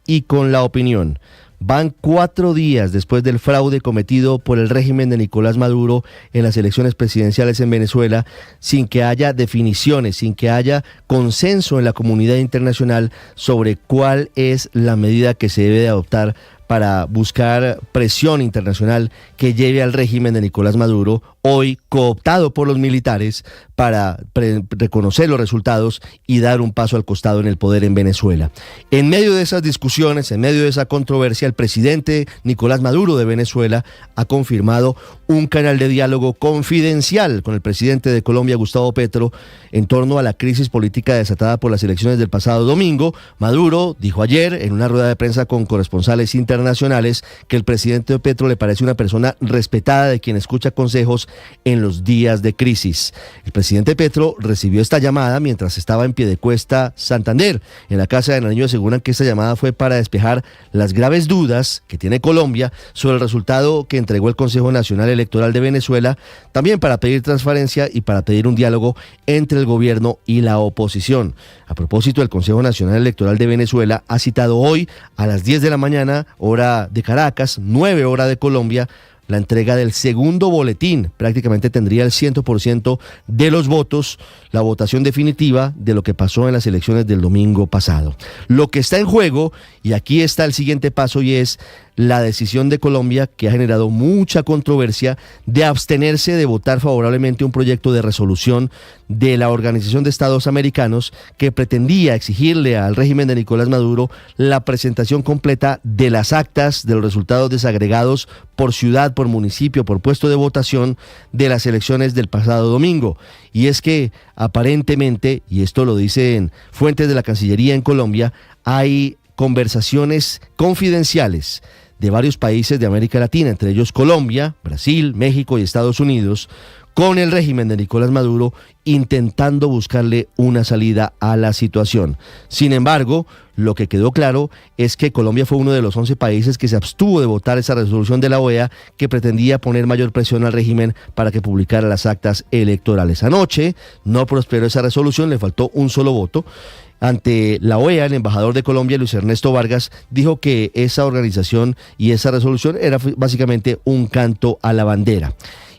y con la opinión. Van 4 días después del fraude cometido por el régimen de Nicolás Maduro en las elecciones presidenciales en Venezuela, sin que haya definiciones, sin que haya consenso en la comunidad internacional sobre cuál es la medida que se debe de adoptar para buscar presión internacional que lleve al régimen de Nicolás Maduro, hoy cooptado por los militares, para reconocer los resultados y dar un paso al costado en el poder en Venezuela. En medio de esas discusiones, en medio de esa controversia, el presidente Nicolás Maduro de Venezuela ha confirmado un canal de diálogo confidencial con el presidente de Colombia, Gustavo Petro, en torno a la crisis política desatada por las elecciones del pasado domingo. Maduro dijo ayer, en una rueda de prensa con corresponsales internacionales, que el presidente Petro le parece una persona respetada, de quien escucha consejos en los días de crisis. El presidente Petro recibió esta llamada mientras estaba en Piedecuesta, Santander. En la Casa de Nariño aseguran que esta llamada fue para despejar las graves dudas que tiene Colombia sobre el resultado que entregó el Consejo Nacional Electoral de Venezuela, también para pedir transparencia y para pedir un diálogo entre el gobierno y la oposición. A propósito, el Consejo Nacional Electoral de Venezuela ha citado hoy a las 10 de la mañana, hora de Caracas, 9 hora de Colombia, la entrega del segundo boletín. Prácticamente tendría el 100% de los votos, la votación definitiva de lo que pasó en las elecciones del domingo pasado. Lo que está en juego, y aquí está el siguiente paso, y es la decisión de Colombia, que ha generado mucha controversia, de abstenerse de votar favorablemente un proyecto de resolución de la Organización de Estados Americanos que pretendía exigirle al régimen de Nicolás Maduro la presentación completa de las actas de los resultados desagregados por ciudad, por municipio, por puesto de votación de las elecciones del pasado domingo. Y es que aparentemente, y esto lo dicen fuentes de la Cancillería en Colombia, hay conversaciones confidenciales de varios países de América Latina, entre ellos Colombia, Brasil, México y Estados Unidos, con el régimen de Nicolás Maduro, intentando buscarle una salida a la situación. Sin embargo, lo que quedó claro es que Colombia fue uno de los 11 países que se abstuvo de votar esa resolución de la OEA que pretendía poner mayor presión al régimen para que publicara las actas electorales. Anoche no prosperó esa resolución, le faltó un solo voto. Ante la OEA, el embajador de Colombia, Luis Ernesto Vargas, dijo que esa organización y esa resolución era básicamente un canto a la bandera.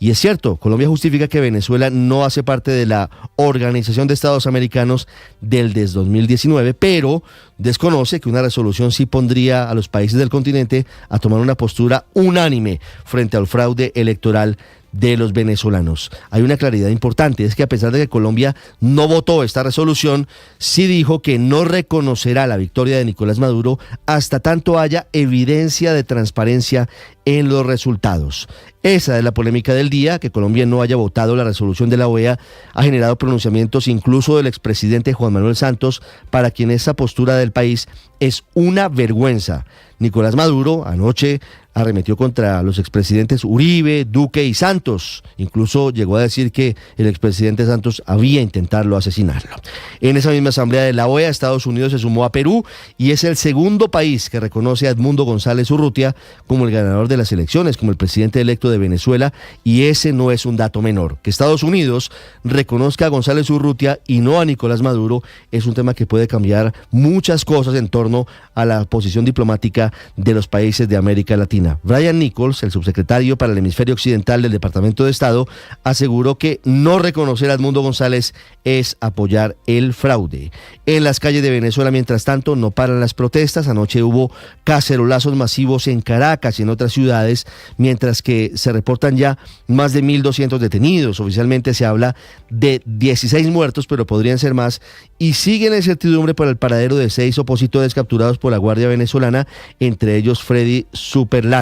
Y es cierto, Colombia justifica que Venezuela no hace parte de la Organización de Estados Americanos desde 2019, pero desconoce que una resolución sí pondría a los países del continente a tomar una postura unánime frente al fraude electoral de los venezolanos. Hay una claridad importante, es que a pesar de que Colombia no votó esta resolución, sí dijo que no reconocerá la victoria de Nicolás Maduro hasta tanto haya evidencia de transparencia en los resultados. Esa es la polémica del día. Que Colombia no haya votado la resolución de la OEA ha generado pronunciamientos incluso del expresidente Juan Manuel Santos, para quien esa postura del país es una vergüenza. Nicolás Maduro anoche arremetió contra los expresidentes Uribe, Duque y Santos. Incluso llegó a decir que el expresidente Santos había intentado asesinarlo. En esa misma asamblea de la OEA, Estados Unidos se sumó a Perú y es el segundo país que reconoce a Edmundo González Urrutia como el ganador de las elecciones, como el presidente electo de Venezuela, y ese no es un dato menor. Que Estados Unidos reconozca a González Urrutia y no a Nicolás Maduro es un tema que puede cambiar muchas cosas en torno a la posición diplomática de los países de América Latina. Brian Nichols, el subsecretario para el hemisferio occidental del Departamento de Estado, aseguró que no reconocer a Edmundo González es apoyar el fraude. En las calles de Venezuela, mientras tanto, no paran las protestas. Anoche hubo cacerolazos masivos en Caracas y en otras ciudades, mientras que se reportan ya más de 1.200 detenidos. Oficialmente se habla de 16 muertos, pero podrían ser más, y sigue la incertidumbre por el paradero de 6 opositores capturados por la Guardia Venezolana, entre ellos Freddy Superlano.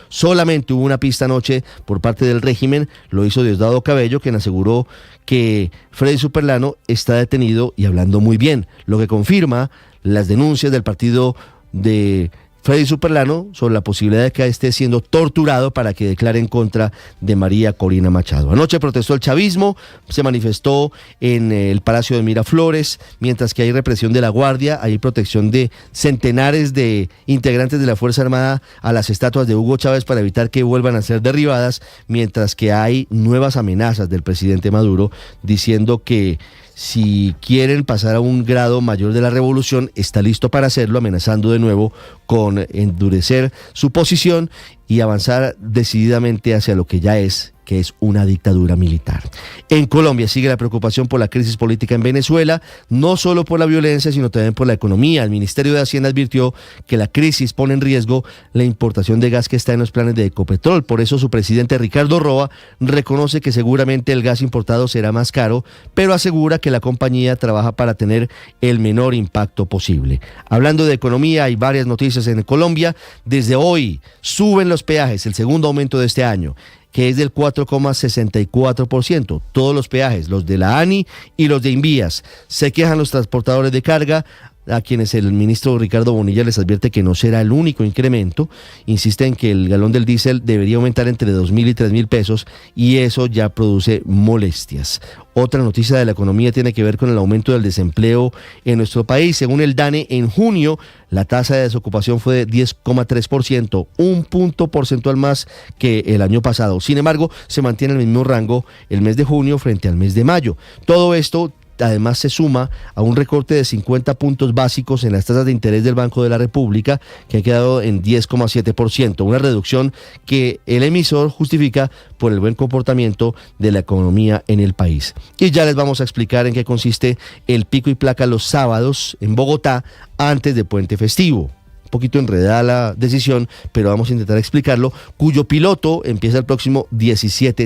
Solamente hubo una pista anoche por parte del régimen, lo hizo Diosdado Cabello, quien aseguró que Freddy Superlano está detenido y hablando muy bien, lo que confirma las denuncias del partido de Freddy Superlano sobre la posibilidad de que esté siendo torturado para que declare en contra de María Corina Machado. Anoche protestó el chavismo, se manifestó en el Palacio de Miraflores, mientras que hay represión de la Guardia, hay protección de centenares de integrantes de la Fuerza Armada a las estatuas de Hugo Chávez para evitar que vuelvan a ser derribadas, mientras que hay nuevas amenazas del presidente Maduro diciendo que si quieren pasar a un grado mayor de la revolución, está listo para hacerlo, amenazando de nuevo con endurecer su posición y avanzar decididamente hacia lo que ya es, que es una dictadura militar. En Colombia sigue la preocupación por la crisis política en Venezuela, no solo por la violencia, sino también por la economía. El Ministerio de Hacienda advirtió que la crisis pone en riesgo la importación de gas que está en los planes de Ecopetrol. Por eso su presidente Ricardo Roa reconoce que seguramente el gas importado será más caro, pero asegura que la compañía trabaja para tener el menor impacto posible. Hablando de economía, hay varias noticias en Colombia. Desde hoy suben los peajes, el segundo aumento de este año, que es del 4,64%. Todos los peajes, los de la ANI y los de Invías. Se quejan los transportadores de carga, a quienes el ministro Ricardo Bonilla les advierte que no será el único incremento. Insiste en que el galón del diésel debería aumentar entre 2.000 y 3.000 pesos y eso ya produce molestias. Otra noticia de la economía tiene que ver con el aumento del desempleo en nuestro país. Según el DANE, en junio la tasa de desocupación fue de 10,3%, un punto porcentual más que el año pasado. Sin embargo, se mantiene el mismo rango el mes de junio frente al mes de mayo. Todo esto además se suma a un recorte de 50 puntos básicos en las tasas de interés del Banco de la República, que han quedado en 10,7%, una reducción que el emisor justifica por el buen comportamiento de la economía en el país. Y ya les vamos a explicar en qué consiste el pico y placa los sábados en Bogotá antes de puente festivo. Un poquito enredada la decisión, pero vamos a intentar explicarlo, cuyo piloto empieza el próximo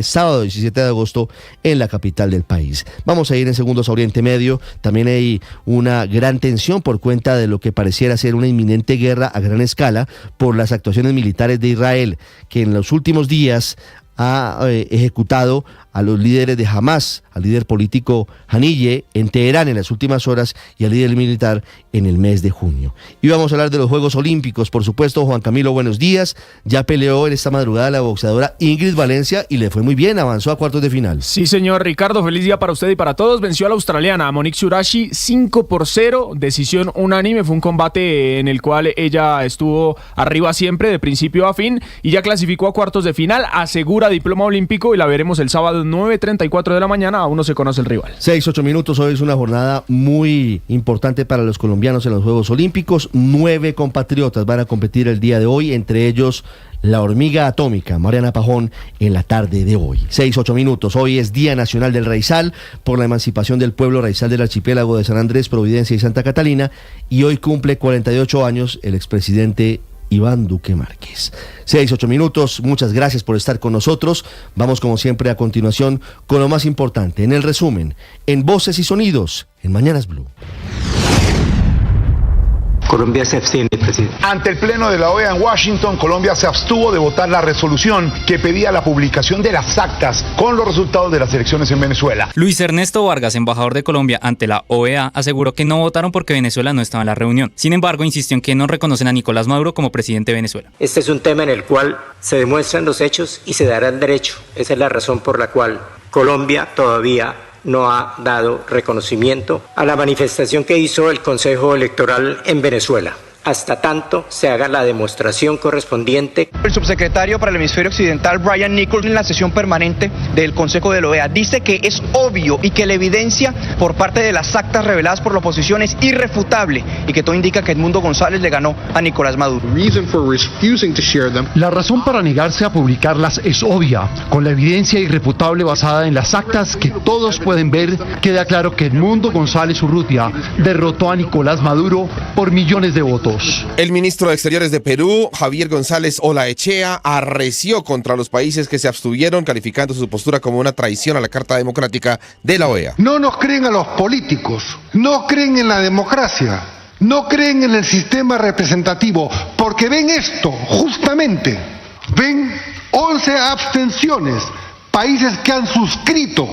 sábado 17 de agosto en la capital del país. Vamos a ir en segundos a Oriente Medio. También hay una gran tensión por cuenta de lo que pareciera ser una inminente guerra a gran escala por las actuaciones militares de Israel, que en los últimos días ha ejecutado a los líderes de Hamas, al líder político Haniyeh en Teherán en las últimas horas y al líder militar en el mes de junio. Y vamos a hablar de los Juegos Olímpicos, por supuesto. Juan Camilo, buenos días. Ya peleó en esta madrugada la boxeadora Ingrid Valencia y le fue muy bien, avanzó a cuartos de final. Sí, señor Ricardo, feliz día para usted y para todos. Venció a la australiana Monique Surashi 5-0, decisión unánime. Fue un combate en el cual ella estuvo arriba siempre, de principio a fin, y ya clasificó a cuartos de final, asegura diploma olímpico y la veremos el sábado 9:34 de la mañana. Aún no se conoce el rival. 6-8 minutos. Hoy es una jornada muy importante para los colombianos en los Juegos Olímpicos. 9 compatriotas van a competir el día de hoy, entre ellos la hormiga atómica, Mariana Pajón, en la tarde de hoy. 6-8 minutos. Hoy es Día Nacional del Raizal, por la emancipación del pueblo raizal del archipiélago de San Andrés, Providencia y Santa Catalina, y hoy cumple 48 años el expresidente Iván Duque Márquez. 6-8 minutos, muchas gracias por estar con nosotros. Vamos como siempre a continuación con lo más importante, en el resumen, en Voces y Sonidos, en Mañanas Blue. Colombia se abstiene, presidente. Ante el Pleno de la OEA en Washington, Colombia se abstuvo de votar la resolución que pedía la publicación de las actas con los resultados de las elecciones en Venezuela. Luis Ernesto Vargas, embajador de Colombia ante la OEA, aseguró que no votaron porque Venezuela no estaba en la reunión. Sin embargo, insistió en que no reconocen a Nicolás Maduro como presidente de Venezuela. Este es un tema en el cual se demuestran los hechos y se dará el derecho. Esa es la razón por la cual Colombia todavía no ha dado reconocimiento a la manifestación que hizo el Consejo Electoral en Venezuela, hasta tanto se haga la demostración correspondiente. El subsecretario para el hemisferio occidental, Brian Nichols, en la sesión permanente del Consejo de la OEA, dice que es obvio y que la evidencia por parte de las actas reveladas por la oposición es irrefutable y que todo indica que Edmundo González le ganó a Nicolás Maduro. La razón para negarse a publicarlas es obvia. Con la evidencia irrefutable basada en las actas que todos pueden ver, queda claro que Edmundo González Urrutia derrotó a Nicolás Maduro por millones de votos. El ministro de Exteriores de Perú, Javier González Olaechea, arreció contra los países que se abstuvieron, calificando su postura como una traición a la Carta Democrática de la OEA. No nos creen a los políticos, no creen en la democracia, no creen en el sistema representativo, porque ven esto, justamente, ven 11 abstenciones, países que han suscrito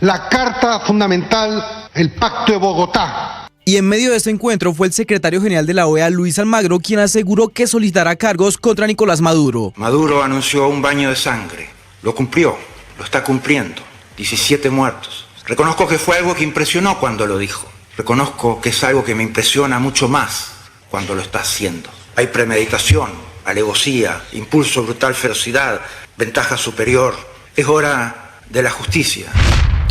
la Carta Fundamental, el Pacto de Bogotá. Y en medio de este encuentro fue el secretario general de la OEA, Luis Almagro, quien aseguró que solicitará cargos contra Nicolás Maduro. Maduro anunció un baño de sangre, lo cumplió, lo está cumpliendo, 17 muertos. Reconozco que fue algo que impresionó cuando lo dijo, reconozco que es algo que me impresiona mucho más cuando lo está haciendo. Hay premeditación, alevosía, impulso brutal, ferocidad, ventaja superior. Es hora de la justicia.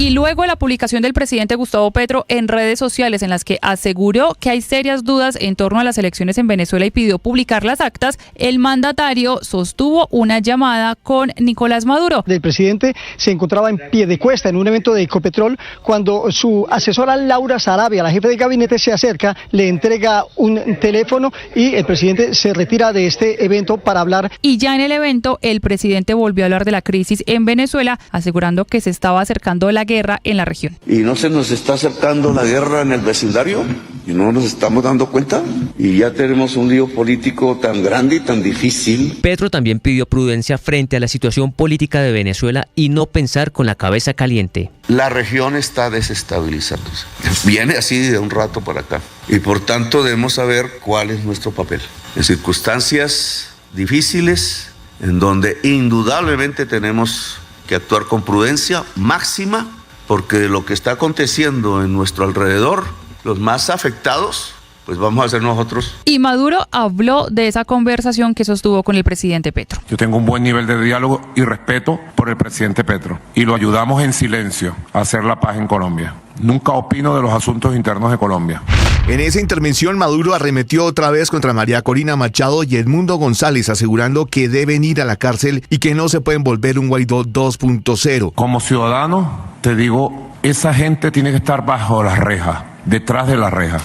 Y luego la publicación del presidente Gustavo Petro en redes sociales en las que aseguró que hay serias dudas en torno a las elecciones en Venezuela y pidió publicar las actas, el mandatario sostuvo una llamada con Nicolás Maduro. El presidente se encontraba en Piedecuesta en un evento de Ecopetrol cuando su asesora Laura Sarabia, la jefe de gabinete, se acerca, le entrega un teléfono y el presidente se retira de este evento para hablar. Y ya en el evento el presidente volvió a hablar de la crisis en Venezuela, asegurando que se estaba acercando la guerra en la región. ¿Y no se nos está acercando la guerra en el vecindario? ¿Y no nos estamos dando cuenta? Y ya tenemos un lío político tan grande y tan difícil. Petro también pidió prudencia frente a la situación política de Venezuela y no pensar con la cabeza caliente. La región está desestabilizándose. Viene así de un rato para acá. Y por tanto debemos saber cuál es nuestro papel. En circunstancias difíciles, en donde indudablemente tenemos que actuar con prudencia máxima, porque de lo que está aconteciendo en nuestro alrededor, los más afectados, pues vamos a ser nosotros. Y Maduro habló de esa conversación que sostuvo con el presidente Petro. Yo tengo un buen nivel de diálogo y respeto por el presidente Petro y lo ayudamos en silencio a hacer la paz en Colombia. Nunca opino de los asuntos internos de Colombia. En esa intervención, Maduro arremetió otra vez contra María Corina Machado y Edmundo González, asegurando que deben ir a la cárcel y que no se pueden volver un Guaidó 2.0. Como ciudadano, te digo, esa gente tiene que estar bajo las rejas, detrás de las rejas.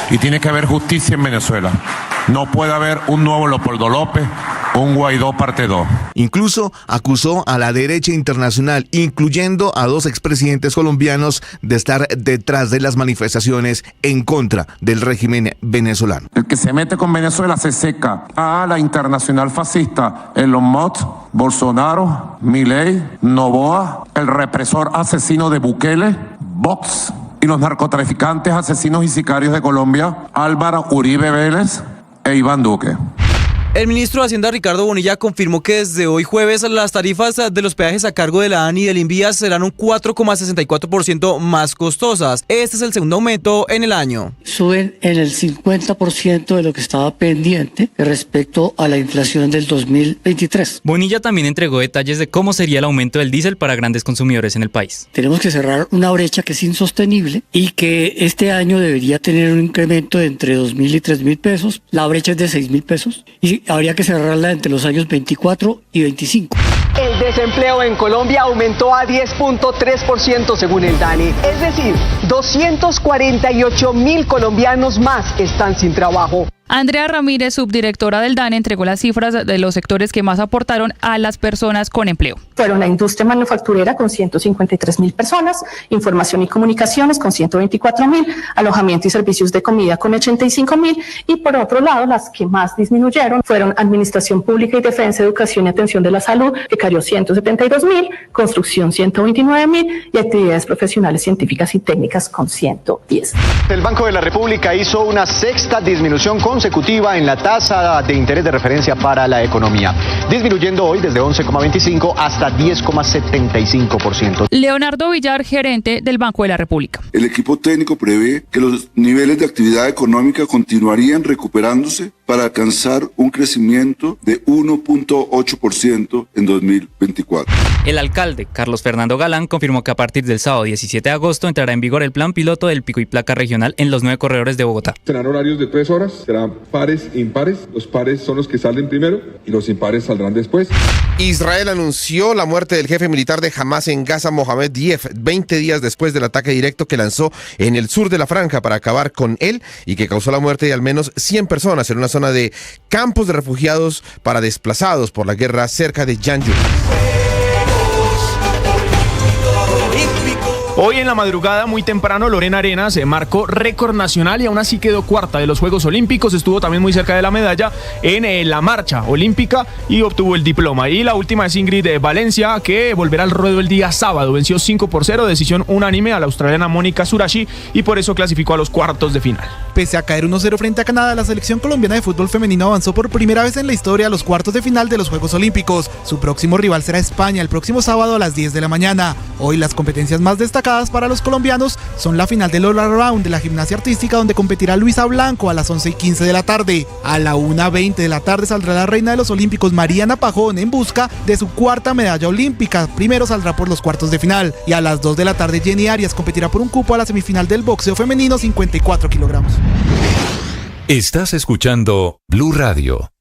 Y tiene que haber justicia en Venezuela. No puede haber un nuevo Leopoldo López o un Guaidó parte 2. Incluso acusó a la derecha internacional, incluyendo a 2 expresidentes colombianos, de estar detrás de las manifestaciones en contra del régimen venezolano. El que se mete con Venezuela se seca. A la internacional fascista, Elon Musk, Bolsonaro, Milei, Noboa, el represor asesino de Bukele, Vox, y los narcotraficantes, asesinos y sicarios de Colombia, Álvaro Uribe Vélez e Iván Duque. El ministro de Hacienda Ricardo Bonilla confirmó que desde hoy jueves las tarifas de los peajes a cargo de la ANI y del Invías serán un 4,64% más costosas. Este es el segundo aumento en el año. Suben en el 50% de lo que estaba pendiente respecto a la inflación del 2023. Bonilla también entregó detalles de cómo sería el aumento del diésel para grandes consumidores en el país. Tenemos que cerrar una brecha que es insostenible y que este año debería tener un incremento de entre 2.000 y 3.000 pesos. La brecha es de 6.000 pesos y habría que cerrarla entre los años 24 y 25. El desempleo en Colombia aumentó a 10.3% según el DANE. Es decir, 248.000 colombianos más están sin trabajo. Andrea Ramírez, subdirectora del DANE, entregó las cifras de los sectores que más aportaron a las personas con empleo. Fueron la industria manufacturera con 153.000 personas, información y comunicaciones con 124.000, alojamiento y servicios de comida con 85.000 y por otro lado las que más disminuyeron fueron administración pública y defensa, educación y atención de la salud, que cayó 172.000, construcción 129.000 y actividades profesionales científicas y técnicas con 110. El Banco de la República hizo una sexta disminución consecutiva en la tasa de interés de referencia para la economía, disminuyendo hoy desde 11,25 hasta 10,75%. Leonardo Villar, gerente del Banco de la República. El equipo técnico prevé que los niveles de actividad económica continuarían recuperándose para alcanzar un crecimiento de 1.8% en 2024. El alcalde, Carlos Fernando Galán, confirmó que a partir del sábado 17 de agosto entrará en vigor el plan piloto del pico y placa regional en los 9 corredores de Bogotá. Serán horarios de 3 horas, serán pares e impares. Los pares son los que salen primero y los impares saldrán después. Israel anunció la muerte del jefe militar de Hamas en Gaza, Mohamed Dief, 20 días después del ataque directo que lanzó en el sur de la franja para acabar con él y que causó la muerte de al menos 100 personas en una zona de campos de refugiados para desplazados por la guerra cerca de Jan Yunis. Hoy en la madrugada, muy temprano, Lorena Arenas marcó récord nacional y aún así quedó cuarta de los Juegos Olímpicos. Estuvo también muy cerca de la medalla en la marcha olímpica y obtuvo el diploma. Y la última es Ingrid Valencia, que volverá al ruedo el día sábado. Venció 5-0, decisión unánime a la australiana Mónica Surashi y por eso clasificó a los cuartos de final. Pese a caer 1-0 frente a Canadá, la selección colombiana de fútbol femenino avanzó por primera vez en la historia a los cuartos de final de los Juegos Olímpicos. Su próximo rival será España el próximo sábado a las 10 de la mañana. Hoy las competencias más destacadas destacadas para los colombianos son la final del All Around de la gimnasia artística, donde competirá Luisa Blanco a las 11:15 de la tarde. A la 1:20 de la tarde saldrá la reina de los olímpicos Mariana Pajón en busca de su cuarta medalla olímpica. Primero saldrá por los cuartos de final. Y a las 2 de la tarde Jenny Arias competirá por un cupo a la semifinal del boxeo femenino 54 kilogramos. Estás escuchando Blue Radio.